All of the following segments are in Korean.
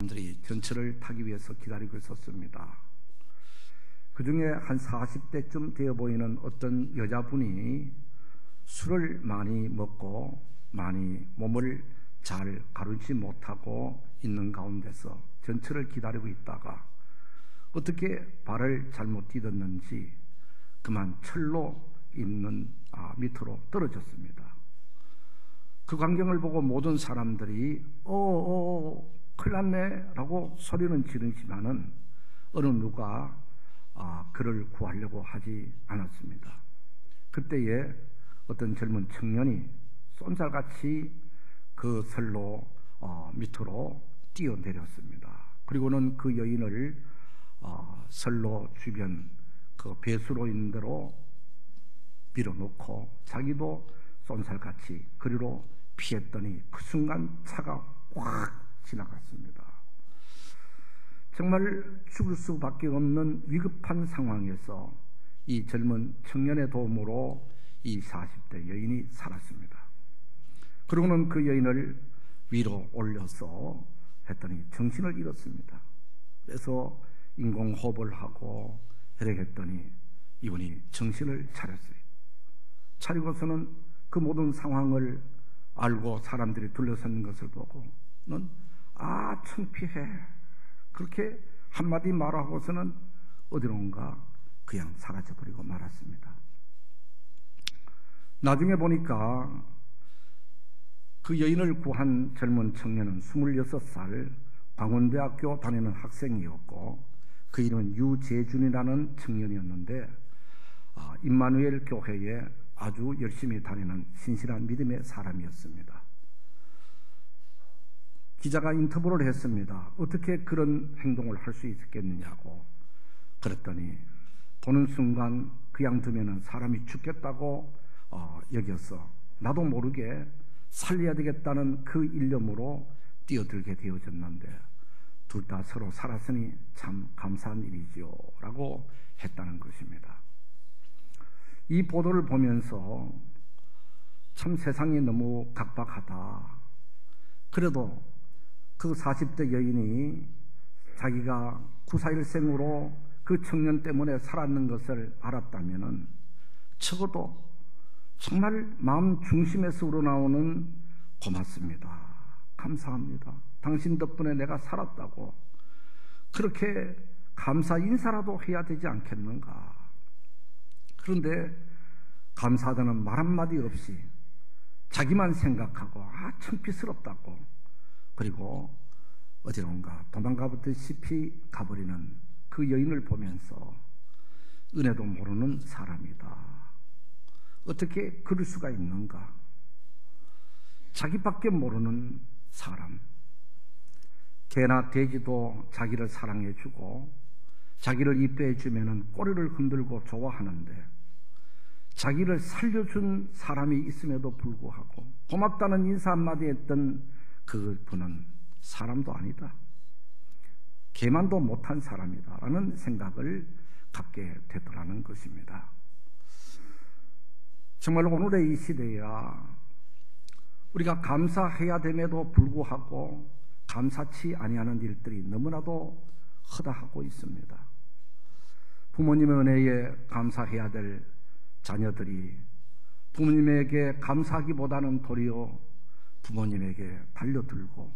사람들이 전철을 타기 위해서 기다리고 있었습니다. 그 중에 한 40대쯤 되어 보이는 어떤 여자분이 술을 많이 먹고 많이 몸을 잘 가르지 못하고 있는 가운데서 전철을 기다리고 있다가 어떻게 발을 잘못 디뎠는지 그만 철로 있는 밑으로 떨어졌습니다. 그 광경을 보고 모든 사람들이 큰일 났네 라고 소리는 지르지만은 어느 누가 그를 구하려고 하지 않았습니다. 그때에 어떤 젊은 청년이 쏜살같이 그 선로 밑으로 뛰어내렸습니다. 그리고는 그 여인을 선로 주변 그 배수로 있는 대로 밀어놓고 자기도 쏜살같이 그리로 피했더니 그 순간 차가 확 지나갔습니다. 정말 죽을 수밖에 없는 위급한 상황에서 이 젊은 청년의 도움으로 이 40대 여인이 살았습니다. 그러고는 그 여인을 위로 올려서 했더니 정신을 잃었습니다. 그래서 인공호흡을 하고 혈액했더니 이분이 정신을 차렸어요. 차리고서는 그 모든 상황을 알고 사람들이 둘러섰는 것을 보고는 창피해 그렇게 한마디 말하고서는 어디론가 그냥 사라져버리고 말았습니다. 나중에 보니까 그 여인을 구한 젊은 청년은 26살 광운대학교 다니는 학생이었고 그 이름은 유재준이라는 청년이었는데 임마누엘 교회에 아주 열심히 다니는 신실한 믿음의 사람이었습니다. 기자가 인터뷰를 했습니다. 어떻게 그런 행동을 할 수 있겠느냐고. 그랬더니 보는 순간 그냥 두면은 사람이 죽겠다고 여겨서 나도 모르게 살려야 되겠다는 그 일념으로 뛰어들게 되어졌는데 둘 다 서로 살았으니 참 감사한 일이지요 라고 했다는 것입니다. 이 보도를 보면서 참 세상이 너무 각박하다. 그래도 그 40대 여인이 자기가 941생으로 그 청년 때문에 살았는 것을 알았다면은 적어도 정말 마음 중심에서 우러나오는 고맙습니다. 감사합니다. 당신 덕분에 내가 살았다고 그렇게 감사 인사라도 해야 되지 않겠는가. 그런데 감사하다는 말 한마디 없이 자기만 생각하고 창피스럽다고 그리고 어디론가 도망가보듯이 가버리는 그 여인을 보면서 은혜도 모르는 사람이다. 어떻게 그럴 수가 있는가. 자기밖에 모르는 사람. 개나 돼지도 자기를 사랑해주고 자기를 이뻐해주면 꼬리를 흔들고 좋아하는데 자기를 살려준 사람이 있음에도 불구하고 고맙다는 인사 한마디 했던 그분은 사람도 아니다. 개만도 못한 사람이다 라는 생각을 갖게 되더라는 것입니다. 정말 오늘의 이 시대야 우리가 감사해야 됨에도 불구하고 감사치 아니하는 일들이 너무나도 허다하고 있습니다. 부모님의 은혜에 감사해야 될 자녀들이 부모님에게 감사하기보다는 도리어 부모님에게 달려들고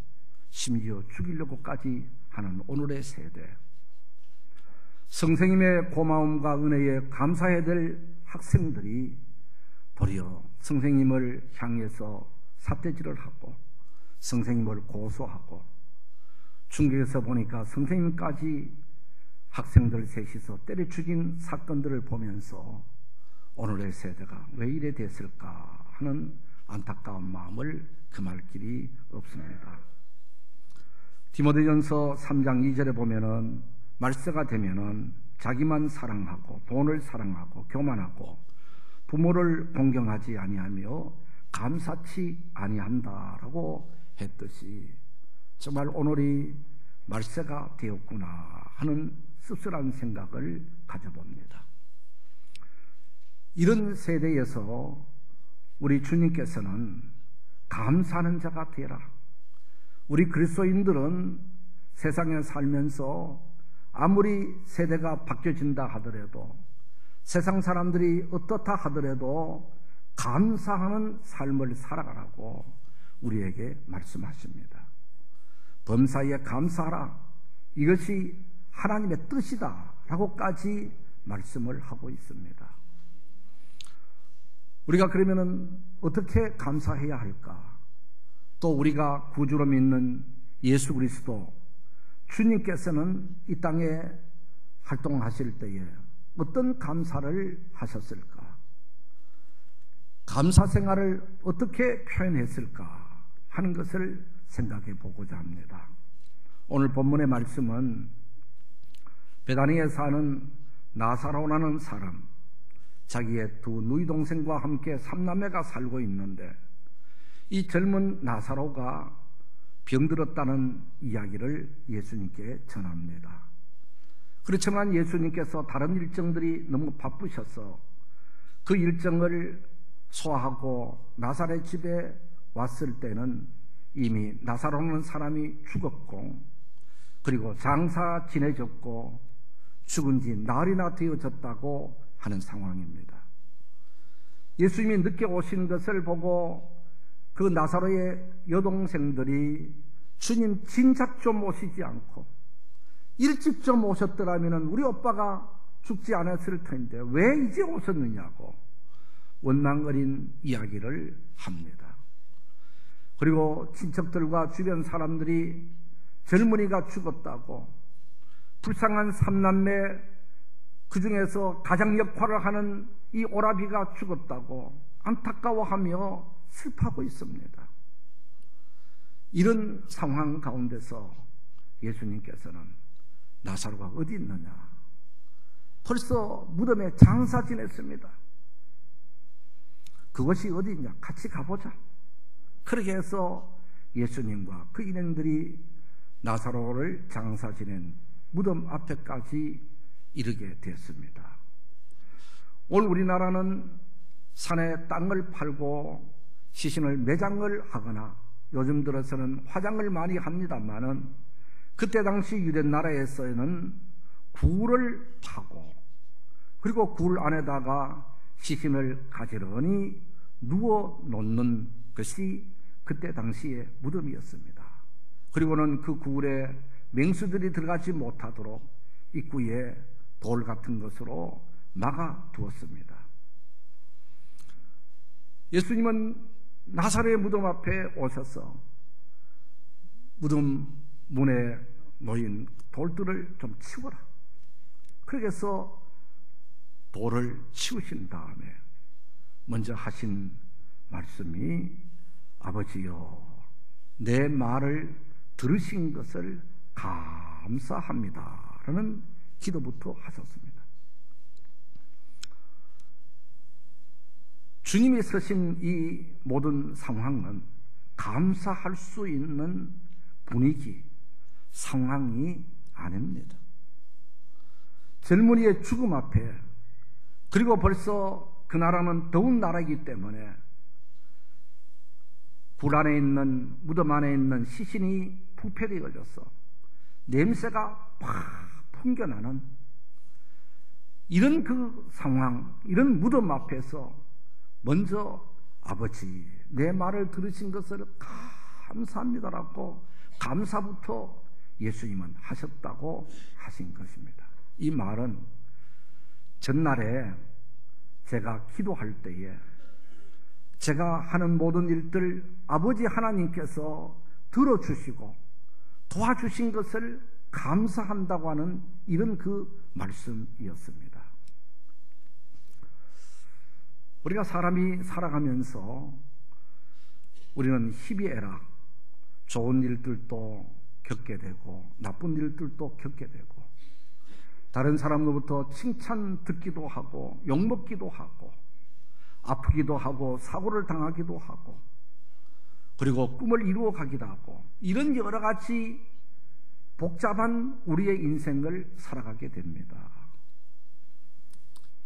심지어 죽이려고까지 하는 오늘의 세대. 선생님의 고마움과 은혜에 감사해야 될 학생들이 도리어 선생님을 향해서 삿대질을 하고 선생님을 고소하고 중국에서 보니까 선생님까지 학생들 셋이서 때려 죽인 사건들을 보면서 오늘의 세대가 왜 이래 됐을까 하는 안타까운 마음을 금할 길이 없습니다. 디모데전서 3장 2절에 보면은 말세가 되면은 자기만 사랑하고 돈을 사랑하고 교만하고 부모를 공경하지 아니하며 감사치 아니한다라고 했듯이 정말 오늘이 말세가 되었구나 하는 씁쓸한 생각을 가져봅니다. 이런 세대에서 우리 주님께서는 감사하는 자가 되라. 우리 그리스도인들은 세상에 살면서 아무리 세대가 바뀌어진다 하더라도, 세상 사람들이 어떻다 하더라도 감사하는 삶을 살아가라고 우리에게 말씀하십니다. 범사에 감사하라, 이것이 하나님의 뜻이다 라고까지 말씀을 하고 있습니다. 우리가 그러면은 어떻게 감사해야 할까? 또 우리가 구주로 믿는 예수 그리스도 주님께서는 이 땅에 활동하실 때에 어떤 감사를 하셨을까? 감사 생활을 어떻게 표현했을까 하는 것을 생각해 보고자 합니다. 오늘 본문의 말씀은 베다니에 사는 나사로라는 사람, 자기의 두 누이 동생과 함께 3남매가 살고 있는데, 이 젊은 나사로가 병들었다는 이야기를 예수님께 전합니다. 그렇지만 예수님께서 다른 일정들이 너무 바쁘셔서 그 일정을 소화하고 나사렛 집에 왔을 때는 이미 나사로라는 사람이 죽었고, 그리고 장사 지내졌고 죽은 지 나흘이나 되어졌다고 하는 상황입니다. 예수님이 늦게 오신 것을 보고 그 나사로의 여동생들이 주님 진작 좀 오시지 않고 일찍 좀 오셨더라면 우리 오빠가 죽지 않았을 텐데 왜 이제 오셨느냐고 원망거린 이야기를 합니다. 그리고 친척들과 주변 사람들이 젊은이가 죽었다고, 불쌍한 3남매 그 중에서 가장 역할을 하는 이 오라비가 죽었다고 안타까워하며 슬퍼하고 있습니다. 이런 상황 가운데서 예수님께서는 나사로가 어디 있느냐, 벌써 무덤에 장사 지냈습니다. 그것이 어디 있냐, 같이 가보자. 그렇게 해서 예수님과 그 일행들이 나사로를 장사 지낸 무덤 앞에까지 이르게 됐습니다. 오늘 우리나라는 산에 땅을 팔고 시신을 매장을 하거나 요즘 들어서는 화장을 많이 합니다만은, 그때 당시 유대 나라에서는 굴을 파고 그리고 굴 안에다가 시신을 가지런히 누워 놓는 것이 그때 당시의 무덤이었습니다. 그리고는 그 굴에 맹수들이 들어가지 못하도록 입구에 돌 같은 것으로 막아 두었습니다. 예수님은 나사렛의 무덤 앞에 오셔서 무덤 문에 놓인 돌들을 좀 치워라. 그렇게 해서 돌을 치우신 다음에 먼저 하신 말씀이, 아버지여, 내 말을 들으신 것을 감사합니다 라는 기도부터 하셨습니다. 주님이 서신 이 모든 상황은 감사할 수 있는 분위기, 상황이 아닙니다. 젊은이의 죽음 앞에, 그리고 벌써 그 나라는 더운 나라이기 때문에 굴 안에 있는, 무덤 안에 있는 시신이 부패되어 걸려서 냄새가 팍 풍겨나는 이런 그 상황, 이런 무덤 앞에서 먼저 아버지, 내 말을 들으신 것을 감사합니다라고 감사부터 예수님은 하셨다고 하신 것입니다. 이 말은 전날에 제가 기도할 때에 제가 하는 모든 일들 아버지 하나님께서 들어주시고 도와주신 것을 감사한다고 하는 이런 그 말씀이었습니다. 우리가 사람이 살아가면서 우리는 희비애락, 좋은 일들도 겪게 되고 나쁜 일들도 겪게 되고, 다른 사람으로부터 칭찬 듣기도 하고 욕먹기도 하고 아프기도 하고 사고를 당하기도 하고, 그리고 꿈을 이루어 가기도 하고, 이런 여러 가지 복잡한 우리의 인생을 살아가게 됩니다.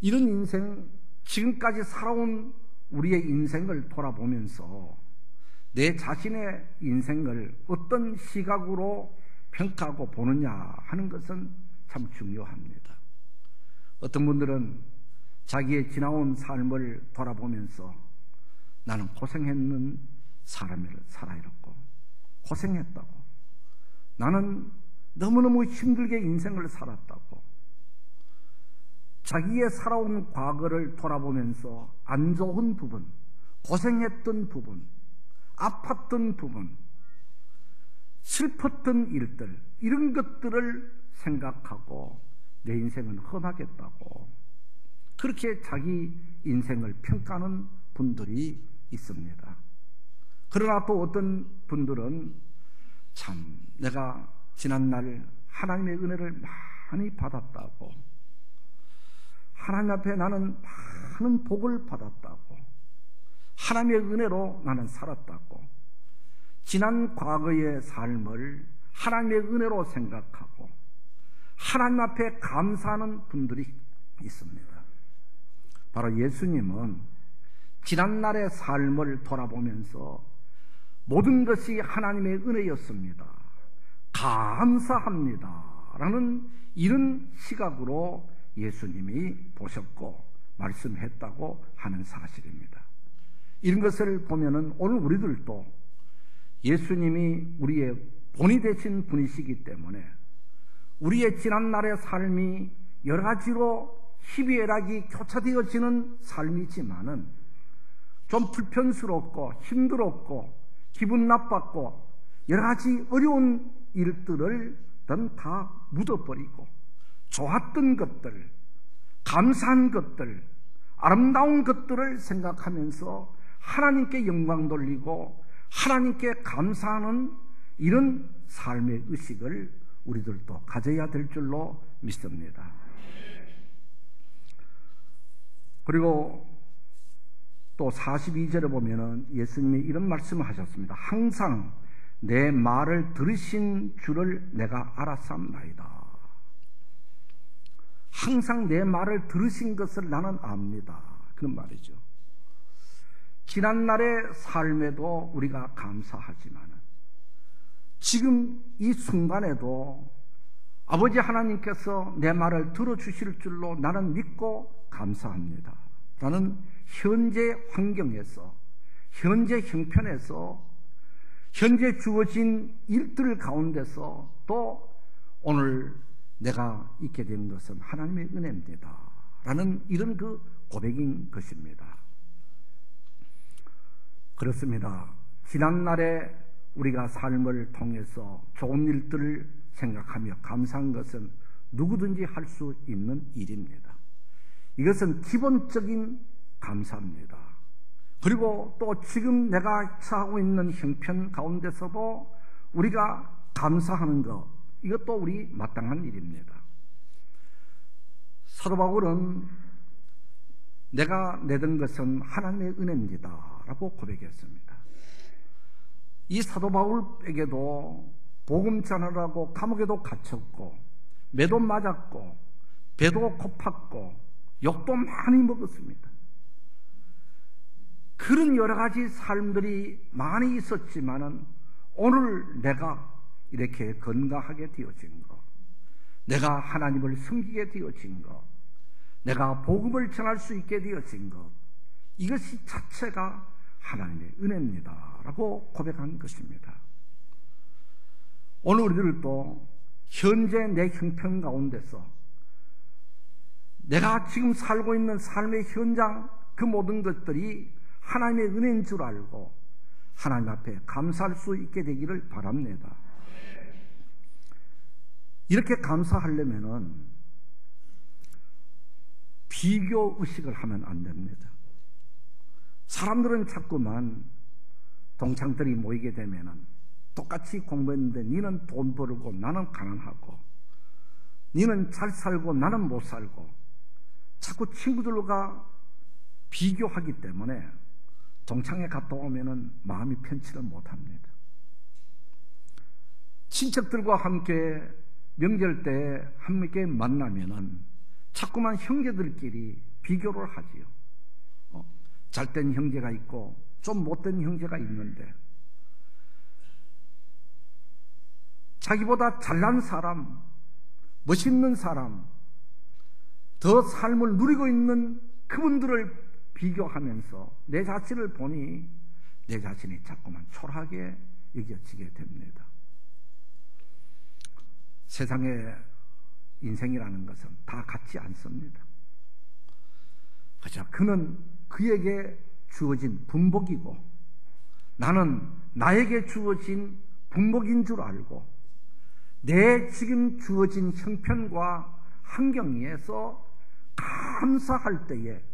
이런 인생, 지금까지 살아온 우리의 인생을 돌아보면서 내 자신의 인생을 어떤 시각으로 평가하고 보느냐 하는 것은 참 중요합니다. 어떤 분들은 자기의 지나온 삶을 돌아보면서 나는 고생했는 사람을 살아있고 고생했다고, 나는 너무너무 힘들게 인생을 살았다고, 자기의 살아온 과거를 돌아보면서 안 좋은 부분, 고생했던 부분, 아팠던 부분, 슬펐던 일들, 이런 것들을 생각하고 내 인생은 험하겠다고 그렇게 자기 인생을 평가하는 분들이 있습니다. 그러나 또 어떤 분들은 참 내가 지난날 하나님의 은혜를 많이 받았다고, 하나님 앞에 나는 많은 복을 받았다고, 하나님의 은혜로 나는 살았다고, 지난 과거의 삶을 하나님의 은혜로 생각하고 하나님 앞에 감사하는 분들이 있습니다. 바로 예수님은 지난날의 삶을 돌아보면서 모든 것이 하나님의 은혜였습니다, 감사합니다 라는 이런 시각으로 예수님이 보셨고 말씀했다고 하는 사실입니다. 이런 것을 보면은 오늘 우리들도 예수님이 우리의 본이 되신 분이시기 때문에 우리의 지난날의 삶이 여러 가지로 희비애락이 교차되어지는 삶이지만은 좀 불편스럽고 힘들었고 기분 나빴고 여러 가지 어려운 일들을 다 묻어버리고 좋았던 것들, 감사한 것들, 아름다운 것들을 생각하면서 하나님께 영광 돌리고 하나님께 감사하는 이런 삶의 의식을 우리들도 가져야 될 줄로 믿습니다. 그리고 또 42절에 보면은 예수님이 이런 말씀을 하셨습니다. 항상 내 말을 들으신 줄을 내가 알았사옵나이다. 항상 내 말을 들으신 것을 나는 압니다. 그런 말이죠. 지난날의 삶에도 우리가 감사하지만 지금 이 순간에도 아버지 하나님께서 내 말을 들어주실 줄로 나는 믿고 감사합니다 라는 현재 환경에서, 현재 형편에서, 현재 주어진 일들 가운데서 또 오늘 내가 있게 된 것은 하나님의 은혜입니다 라는 이런 그 고백인 것입니다. 그렇습니다. 지난날에 우리가 삶을 통해서 좋은 일들을 생각하며 감사한 것은 누구든지 할 수 있는 일입니다. 이것은 기본적인 감사입니다. 그리고 또 지금 내가 처하고 있는 형편 가운데서도 우리가 감사하는 것, 이것도 우리 마땅한 일입니다. 사도 바울은 내가 내던 것은 하나님의 은혜입니다 라고 고백했습니다. 이 사도 바울에게도 복음 전하라고 감옥에도 갇혔고 매도 맞았고 배도 고팠고 욕도 많이 먹었습니다. 그런 여러 가지 삶들이 많이 있었지만은 오늘 내가 이렇게 건강하게 되어진 것, 내가 하나님을 섬기게 되어진 것, 내가 복음을 전할 수 있게 되어진 것, 이것이 자체가 하나님의 은혜입니다 라고 고백한 것입니다. 오늘 우리들도 현재 내 형편 가운데서 내가 지금 살고 있는 삶의 현장, 그 모든 것들이 하나님의 은혜인 줄 알고 하나님 앞에 감사할 수 있게 되기를 바랍니다. 이렇게 감사하려면은 비교 의식을 하면 안 됩니다. 사람들은 자꾸만 동창들이 모이게 되면은 똑같이 공부했는데 니는 돈 벌고 나는 가난하고, 니는 잘 살고 나는 못 살고, 자꾸 친구들과 비교하기 때문에 동창회 갔다 오면은 마음이 편치를 못합니다. 친척들과 함께 명절 때 함께 만나면은 자꾸만 형제들끼리 비교를 하지요. 잘된 형제가 있고 좀 못된 형제가 있는데 자기보다 잘난 사람, 멋있는 사람, 더 삶을 누리고 있는 그분들을 비교하면서 내 자신을 보니 내 자신이 자꾸만 초라하게 여겨지게 됩니다. 세상의 인생이라는 것은 다 같지 않습니다. 그죠? 그는 그에게 주어진 분복이고 나는 나에게 주어진 분복인 줄 알고 내 지금 주어진 형편과 환경에서 감사할 때에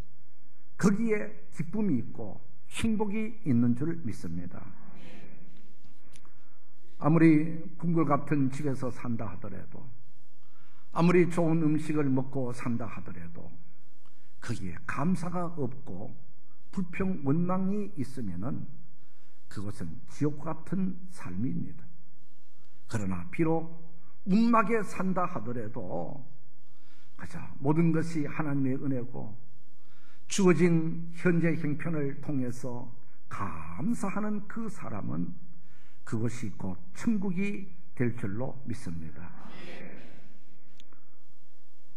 거기에 기쁨이 있고 행복이 있는 줄 믿습니다. 아무리 궁궐 같은 집에서 산다 하더라도 아무리 좋은 음식을 먹고 산다 하더라도 거기에 감사가 없고 불평, 원망이 있으면은 그것은 지옥 같은 삶입니다. 그러나 비록 운막에 산다 하더라도 그저 모든 것이 하나님의 은혜고 주어진 현재 형편을 통해서 감사하는 그 사람은 그것이 곧 천국이 될 줄로 믿습니다.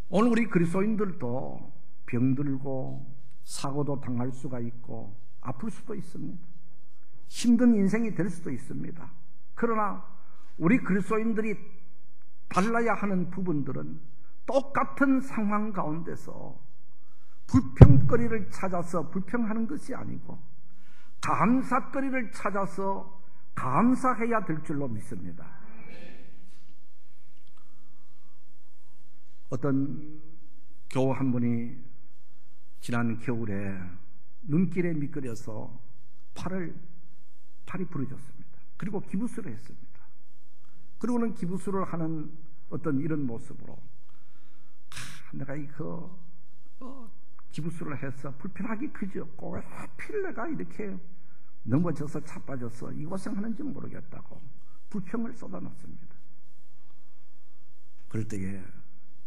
오늘 우리 그리스도인들도 병들고 사고도 당할 수가 있고 아플 수도 있습니다. 힘든 인생이 될 수도 있습니다. 그러나 우리 그리스도인들이 달라야 하는 부분들은 똑같은 상황 가운데서 불평거리를 찾아서 불평하는 것이 아니고 감사거리를 찾아서 감사해야 될 줄로 믿습니다. 어떤 교우 한 분이 지난 겨울에 눈길에 미끄러서 팔이 부러졌습니다. 그리고 기부스를 했습니다. 그리고는 기부스를 하는 어떤 이런 모습으로 내가 이거 기부스를 해서 불편하기 그지없고 왜 하필 내가 이렇게 넘어져서 자빠져서 이 고생하는지 모르겠다고 불평을 쏟아놨습니다. 그럴 때에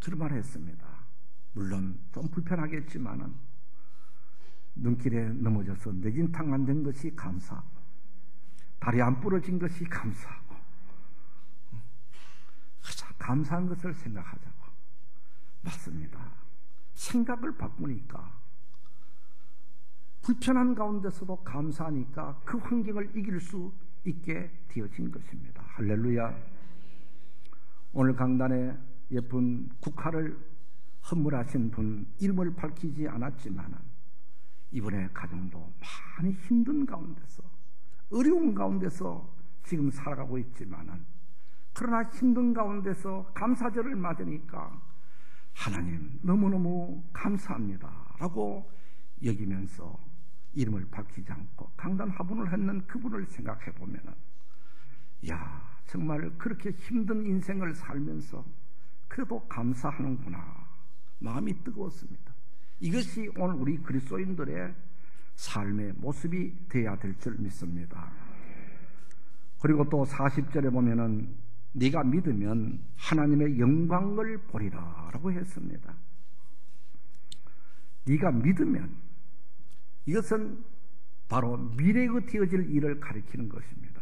그런 말을 했습니다. 물론 좀 불편하겠지만은 눈길에 넘어져서 내진탕 안 된 것이 감사하고 다리 안 부러진 것이 감사하고 감사한 것을 생각하자고. 맞습니다. 생각을 바꾸니까 불편한 가운데서도 감사하니까 그 환경을 이길 수 있게 되어진 것입니다. 할렐루야. 오늘 강단에 예쁜 국화를 헌물하신 분 이름을 밝히지 않았지만 이분의 가정도 많이 힘든 가운데서 어려운 가운데서 지금 살아가고 있지만 그러나 힘든 가운데서 감사절을 맞으니까 하나님 너무너무 감사합니다 라고 여기면서 이름을 밝히지 않고 강단 화분을 했는 그분을 생각해 보면 야 정말 그렇게 힘든 인생을 살면서 그래도 감사하는구나 마음이 뜨거웠습니다. 이것이 오늘 우리 그리스도인들의 삶의 모습이 되어야 될 줄 믿습니다. 그리고 또 40절에 보면은 네가 믿으면 하나님의 영광을 보리라 라고 했습니다. 네가 믿으면 이것은 바로 미래에 되어질 일을 가리키는 것입니다.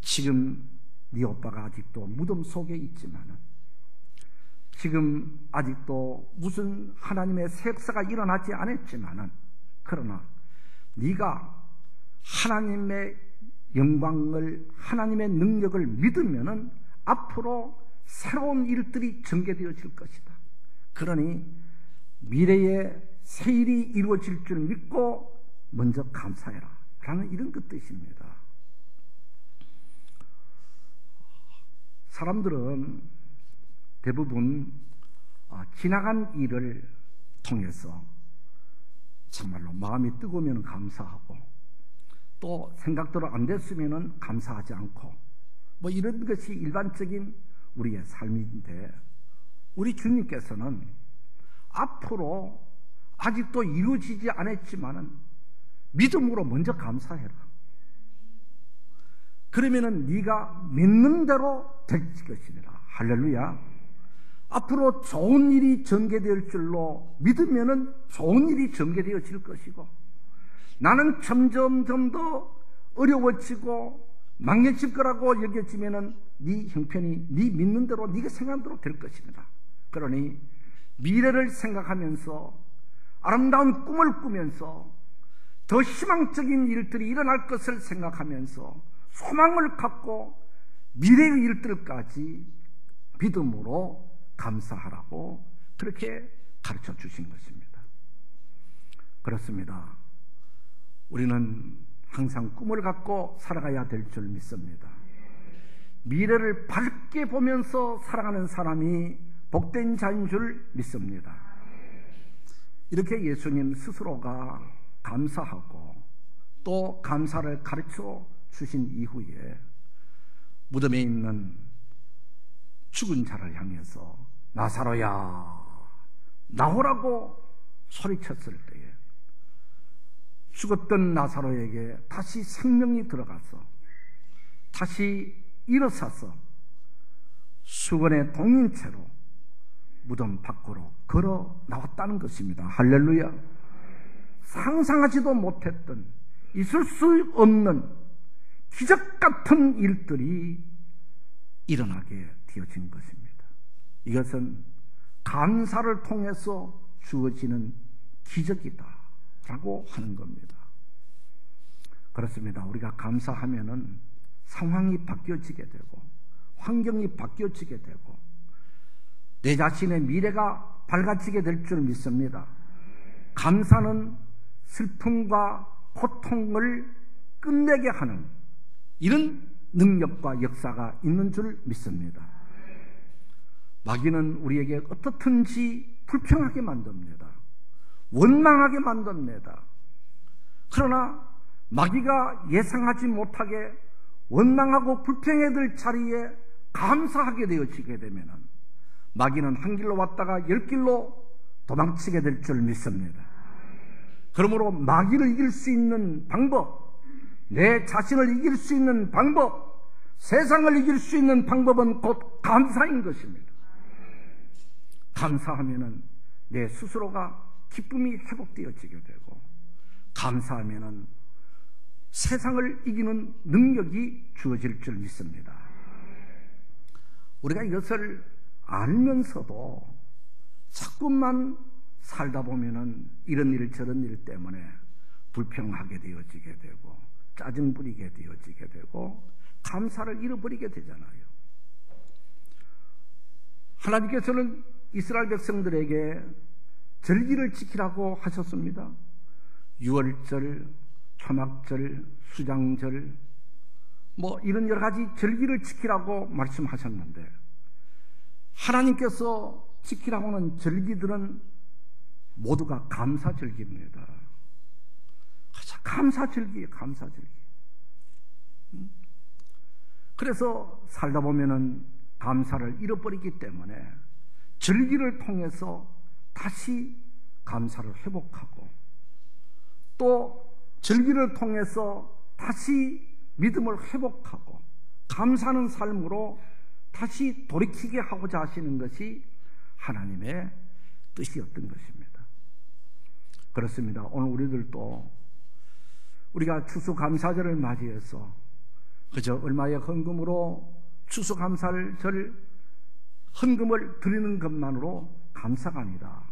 지금 네 오빠가 아직도 무덤 속에 있지만은 지금 아직도 무슨 하나님의 새 역사가 일어나지 않았지만은 그러나 네가 하나님의 영광을 하나님의 능력을 믿으면은 앞으로 새로운 일들이 전개되어질 것이다. 그러니 미래에 새 일이 이루어질 줄 믿고 먼저 감사해라 라는 이런 그 뜻입니다. 사람들은 대부분 지나간 일을 통해서 정말로 마음이 뜨거우면 감사하고 또 생각대로 안 됐으면 감사하지 않고 뭐 이런 것이 일반적인 우리의 삶인데 우리 주님께서는 앞으로 아직도 이루어지지 않았지만은 믿음으로 먼저 감사해라. 그러면은 네가 믿는 대로 될 것이니라. 할렐루야. 앞으로 좋은 일이 전개될 줄로 믿으면은 좋은 일이 전개되어질 것이고 나는 점점 더 어려워지고 망해질 거라고 여겨지면은 네 형편이 네 믿는 대로 네가 생각한 대로 될 것입니다. 그러니 미래를 생각하면서 아름다운 꿈을 꾸면서 더 희망적인 일들이 일어날 것을 생각하면서 소망을 갖고 미래의 일들까지 믿음으로 감사하라고 그렇게 가르쳐 주신 것입니다. 그렇습니다. 우리는 항상 꿈을 갖고 살아가야 될 줄 믿습니다. 미래를 밝게 보면서 살아가는 사람이 복된 자인 줄 믿습니다. 이렇게 예수님 스스로가 감사하고 또 감사를 가르쳐 주신 이후에 무덤에 있는 죽은 자를 향해서 나사로야 나오라고 소리쳤을 때에 죽었던 나사로에게 다시 생명이 들어가서 다시 일어서서 수건에 동인 채로 무덤 밖으로 걸어 나왔다는 것입니다. 할렐루야. 상상하지도 못했던 있을 수 없는 기적 같은 일들이 일어나게 되어진 것입니다. 이것은 감사를 통해서 주어지는 기적이다 라고 하는 겁니다. 그렇습니다. 우리가 감사하면은 상황이 바뀌어지게 되고 환경이 바뀌어지게 되고 내 자신의 미래가 밝아지게 될 줄 믿습니다. 감사는 슬픔과 고통을 끝내게 하는 이런 능력과 역사가 있는 줄 믿습니다. 마귀는 우리에게 어떻든지 불평하게 만듭니다. 원망하게 만듭니다. 그러나 마귀가 예상하지 못하게 원망하고 불평해야 될 자리에 감사하게 되어지게 되면 마귀는 한 길로 왔다가 열 길로 도망치게 될 줄 믿습니다. 그러므로 마귀를 이길 수 있는 방법, 내 자신을 이길 수 있는 방법, 세상을 이길 수 있는 방법은 곧 감사인 것입니다. 감사하면은 내 스스로가 기쁨이 회복되어지게 되고 감사하면은 세상을 이기는 능력이 주어질 줄 믿습니다. 우리가 이것을 알면서도 자꾸만 살다 보면은 이런 일 저런 일 때문에 불평하게 되어지게 되고 짜증 부리게 되어지게 되고 감사를 잃어버리게 되잖아요. 하나님께서는 이스라엘 백성들에게 절기를 지키라고 하셨습니다. 유월절, 초막절, 수장절 이런 여러 가지 절기를 지키라고 말씀하셨는데 하나님께서 지키라고 하는 절기들은 모두가 감사절기입니다. 감사절기예요. 감사절기. 그래서 살다 보면은 감사를 잃어버리기 때문에 절기를 통해서 다시 감사를 회복하고 또 절기를 통해서 다시 믿음을 회복하고 감사하는 삶으로 다시 돌이키게 하고자 하시는 것이 하나님의 뜻이었던 것입니다. 그렇습니다. 오늘 우리들도 우리가 추수감사절을 맞이해서 그저 얼마의 헌금으로 추수감사절 헌금을 드리는 것만으로 감사가 아니라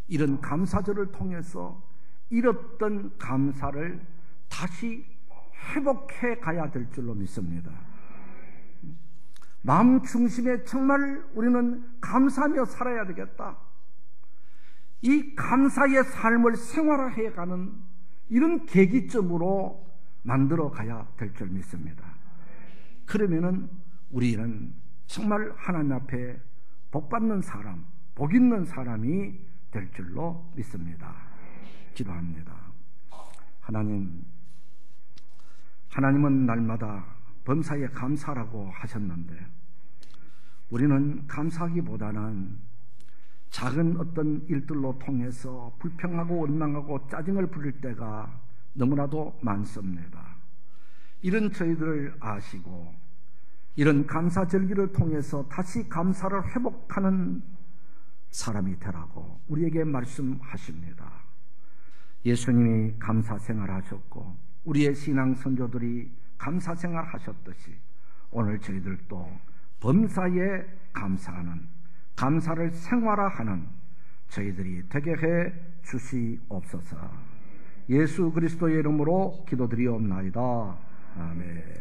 이런 감사절을 통해서 잃었던 감사를 다시 회복해 가야 될 줄로 믿습니다. 마음 중심에 정말 우리는 감사하며 살아야 되겠다. 이 감사의 삶을 생활화해 가는 이런 계기점으로 만들어 가야 될 줄 믿습니다. 그러면은 우리는 정말 하나님 앞에 복받는 사람, 복 있는 사람이 될 줄로 믿습니다. 기도합니다. 하나님은 날마다 범사에 감사라고 하셨는데 우리는 감사하기보다는 작은 어떤 일들로 통해서 불평하고 원망하고 짜증을 부릴 때가 너무나도 많습니다. 이런 저희들을 아시고 이런 감사절기를 통해서 다시 감사를 회복하는 사람이 되라고 우리에게 말씀하십니다. 예수님이 감사 생활하셨고 우리의 신앙 선조들이 감사 생활 하셨듯이 오늘 저희들도 범사에 감사하는, 감사를 생활화하는 저희들이 되게 해 주시옵소서. 예수 그리스도의 이름으로 기도드리옵나이다. 아멘.